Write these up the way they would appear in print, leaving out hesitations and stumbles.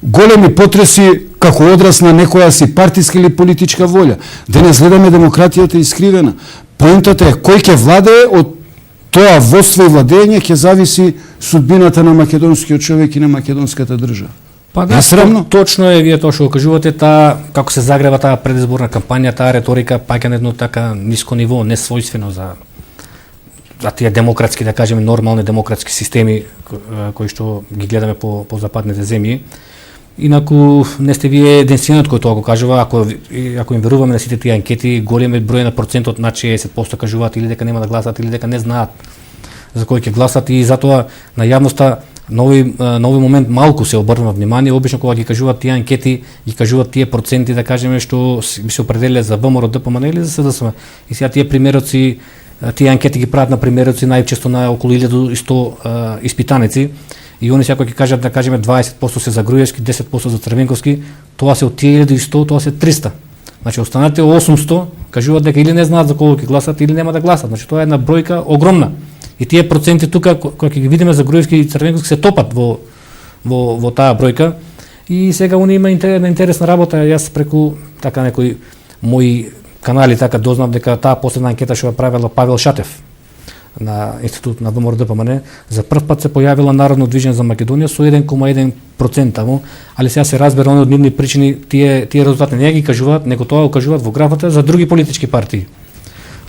големи потреси како одраз на некоја си партиска или политичка волја. Денес гледаме демократијата искривена. Поентата е кој ќе владее, од тоа водство и владење ќе зависи судбината на македонскиот човек и на македонската држава. Па да, точно е, вие тоа што кажувате, таа како се загрева таа предизборна кампања, таа реторика паѓа на едно така ниско ниво, несвојствено за тие демократски, да кажеме, нормални демократски системи кои што ги гледаме по западните земји. Инаку не сте вие единствениот кој тоа го кажува, ако им веруваме на сите тие анкети, голем е број на процентот, над 60% кажуваат или дека нема да гласат или дека не знаат за кој ќе гласат, и затоа на јавноста на овој момент малку се обрнува внимание. Обично кога ги кажуваат тие анкети, ги кажуваат тие проценти, да кажеме, што би се определиле за ВМРО, ДПМН или за СДСМ. И сега тие примероци, тие анкети ги прават на примероци најчесто на околу 1100 испитаници, и они секој ќе кажат, да кажеме, 20% се за Груевски, 10% за Црвенковски, тоа се од тие 1100, тоа се 300. Значи останатите 800 кажуваат дека или не знаат за кого ќе гласат или нема да гласат. Значи тоа е една бројка огромна. И тие проценти тука кога ќе ги видиме за Груевски и Црвенковски се топат во таа бројка. И сега они има интересна работа. Јас преку така некои мои канали така дознав дека таа последна анкета што ја правила Павел Шатев на Институт на ВМРО ДПМН, за прв пат се појавила Народно движење за Македонија со 1,1% таму, али сега се разбира од нивни причини тие резултати не ги кажуваат, него тоа го кажуваат во графата за други политички партии.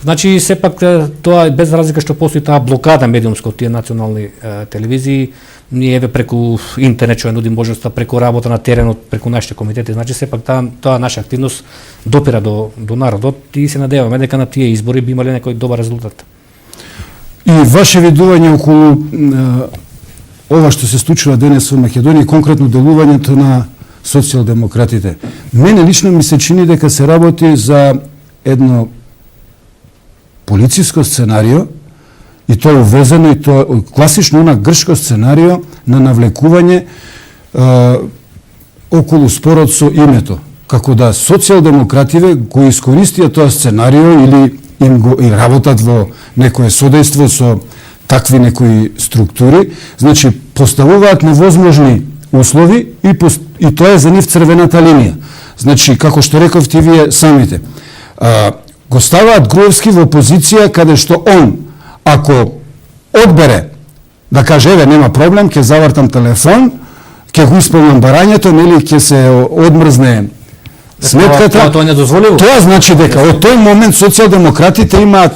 Значи сепак тоа без разлика што постои таа блокада медиумска од тие национални телевизии, ние еве преку интернет што ја нуди можноста, преку работа на теренот, преку нашите комитети, значи сепак таа наша активност допира до народот и се надеваме дека на тие избори би имале некој добар резултат. И ваше видување околу ова што се случува денес во Македонија, конкретно делувањето на социјалдемократите. Мене лично ми се чини дека се работи за едно полициско сценарио, и тоа увезено, и тоа класично она грчко сценарио на навлекување околу спорот со името. Како да социјалдемокративе го искористија тоа сценарио или им го и работат во некое содејство со такви некои структури, значи поставуваат невозможни услови и тоа е за нив црвената линија. Значи, како што рековте вие самите, го ставаат Груевски во позиција каде што он, ако одбере, да каже, еве, нема проблем, ќе завртам телефон, ќе го исполнам барањето, нели, ќе се одмрзне сметката. Тоа не дозволиво. Тоа значи дека од тој момент социјалдемократите имаат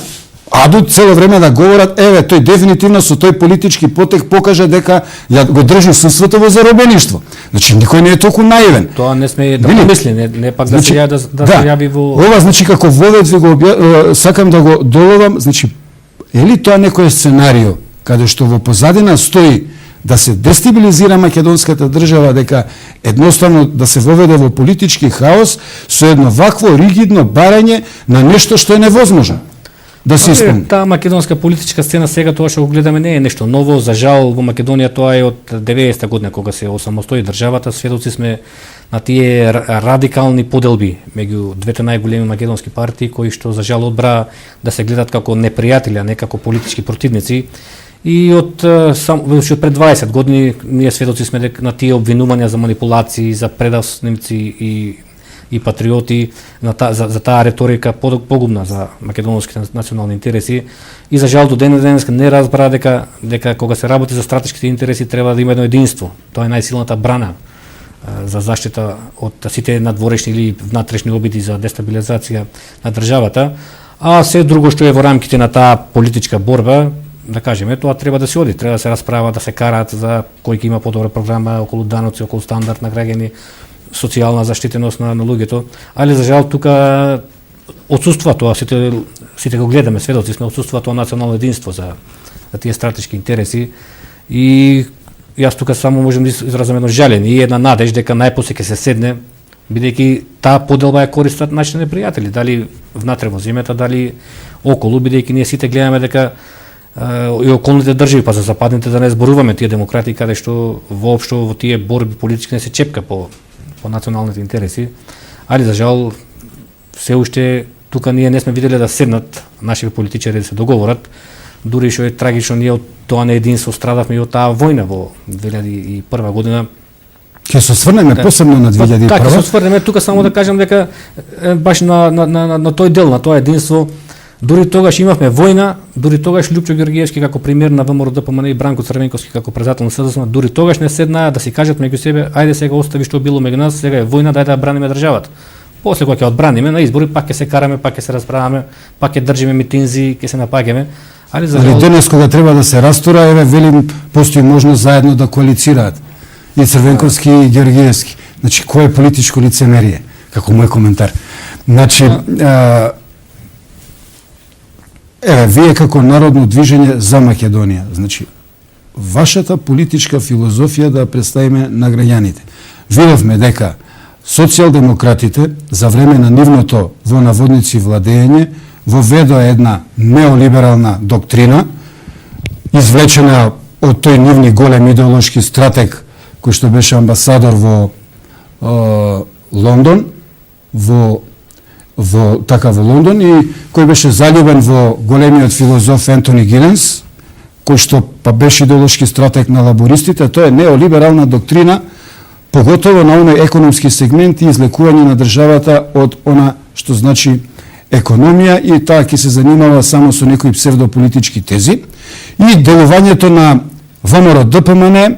адут цело време да говорат, еве, тој дефинитивно со тој политички потек покажа дека ја го држи судството во заробеништво. Значи, никој не е толку наивен. Тоа не сме да помисли, не пак значи, да се јави во... Ова, значи, како вовед ви го сакам да го доловам, значи, е ли тоа некој сценарио каде што во позадина стои да се дестабилизира македонската држава, дека едноставно да се воведе во политички хаос со едно вакво ригидно барање на нешто што е невозможно да се исполни. Таа македонска политичка сцена сега, тоа што го гледаме, не е нешто ново. За жал во Македонија тоа е од 90-та година кога се осамостои државата. Сведоци сме на тие радикални поделби меѓу двете најголеми македонски партии, кои што за жал одбра да се гледат како непријатели, а не како политички противници. И од пред 20 години ние сведоци сме на тие обвинувања за манипулации, за предавници и патриоти, за таа реторика погубна за македонските национални интереси. И за жал до денес не разбра дека кога се работи за стратешките интереси треба да има едно единство. Тоа е најсилната брана за заштита од сите надворешни или внатрешни обиди за дестабилизација на државата. А се друго што е во рамките на таа политичка борба, да кажеме, тоа треба да се оди, треба да се расправа, да се караат за кој ќе има подобра програма околу даноци, околу стандард на граѓани, социјална заштитеност на луѓето, али за жал тука отсуства тоа, сите го гледаме, сведоци сме, отсуства тоа национално единство за тие стратешки интереси. И јас тука само можам да изразам едно жалење и една надеж дека најпосле ќе се седне, бидејќи таа поделба ја користат нашите непријатели, дали внатре во земјата, дали околу, бидејќи ние сите гледаме дека и околните држави, па за западните да не зборуваме, тие демократи каде што воопшто во тие борби политички не се чепка по националните интереси, али за жал се уште тука ние не сме виделе да седнат нашите политичари да се договорат, дури што е трагично, ние од тоа неединство страдавме и од таа војна во 2001 година, Ќе се осврнеме посебно на 2001. Така, ќе се осврнеме, тука само да кажам дека баш на тој дел, на тоа единство, дури тогаш имавме војна, дури тогаш Лјупчо Георгиевски како премиер на ВМРО ДПМН и Бранко Црвенковски како председател на СДСМ, дури тогаш не седнаа да си кажат меѓу себе, ајде сега остави што било меѓу нас, сега е војна, дај да браниме државата. После кога ќе одбраниме на избори, пак ќе се караме, пак ќе се расправаме, пак ќе држиме митинзи, ќе се напаѓаме. Али денес кога треба да се растура, еве велим постои можност заедно да коалицираат и Црвенковски и Георгиевски. Значи кој е политичко лицемерие, како мој коментар. Значи еве вие како народно движење за Македонија, значи вашата политичка филозофија да представиме на граѓаните. Видовме дека социјалдемократите за време на нивното во наводници владење воведоа една неолиберална доктрина, извлечена од тој нивни голем идеолошки стратег кој што беше амбасадор во Лондон, во Лондон и кој беше заљубен во големиот филозоф Ентони Гиденс, кој што па беше идеолошки стратег на лабористите. Тоа е неолиберална доктрина, поготово на оној економски сегмент и излекување на државата од она што значи економија, и таа ќе се занимава само со некои псевдополитички тези. И делувањето на ВМРО ДПМН,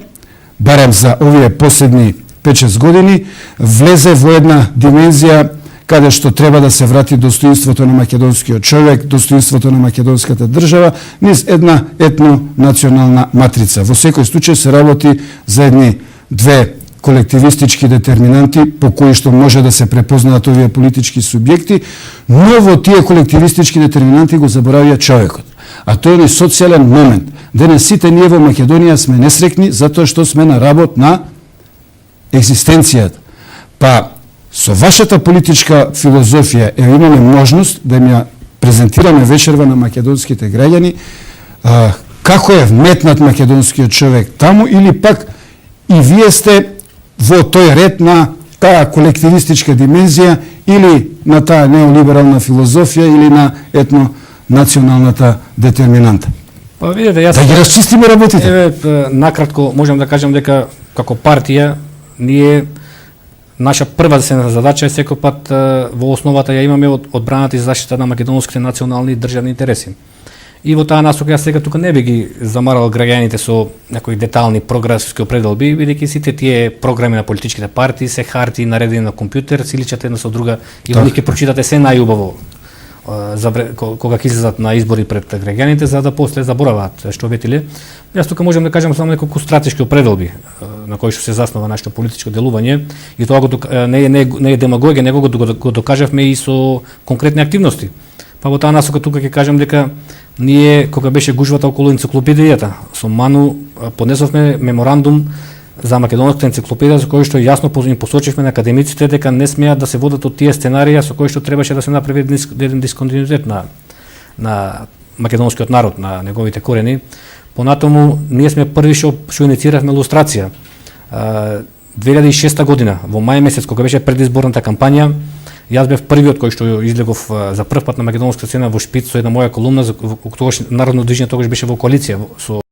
барем за овие последни 5-6 години, влезе во една димензија каде што треба да се врати достоинството на македонскиот човек, достоинството на македонската држава, низ една етно-национална матрица. Во секој случај се работи за едни две колективистички детерминанти по кои што може да се препознаат овие политички субјекти, но во тие колективистички детерминанти го заборавија човекот. А тој е социјален момент. Денес сите ние во Македонија сме несрекни затоа што сме на работ на екзистенцијата. Па со вашата политичка филозофија имаме можност да ја презентираме вечерва на македонските граѓани како е вметнат македонскиот човек таму, или пак и вие сте во тој ред на таа колективистичка димензија или на таа неолиберална филозофија или на етно-националната детерминанта. Па видите, јас да ги расчистиме работите. Еве накратко можам да кажам дека како партија ние наша прва задача е секој пат во основата ја имаме од одбраната и заштита на македонските национални и државни интереси. И во таа насока јас сега тука не би ги замарал граѓаните со некои детални програмски определби, бидејќи сите тие програми на политичките партии се харти наредени на компјутер, се личат една со друга и во нив ќе прочитате се најубаво кога ќе излезат на избори пред граѓаните, за да после забораваат што ветиле. Јас тука можам да кажам само неколку стратешки определби на кои што се заснова нашето политичко делување, и тоа не е демагогија, него го докажавме и со конкретни активности. Па во таа насока тука ќе кажам дека ние, кога беше гужвата околу енциклопедијата, со Ману поднесовме меморандум за македонската енциклопедија, со кој што јасно им посочивме на академиците дека не смеат да се водат од тие сценарија со кои што требаше да се направи еден дисконтинуитет на македонскиот народ, на неговите корени. Понатаму, ние сме први што иницииравме лустрација. 2006 година, во мај месец, кога беше предизборната кампања, јас бев првиот кој што излегов за прв пат на македонска сцена во Шпиц со една моја колумна, за тогаш народно движење тогаш беше во коалиција со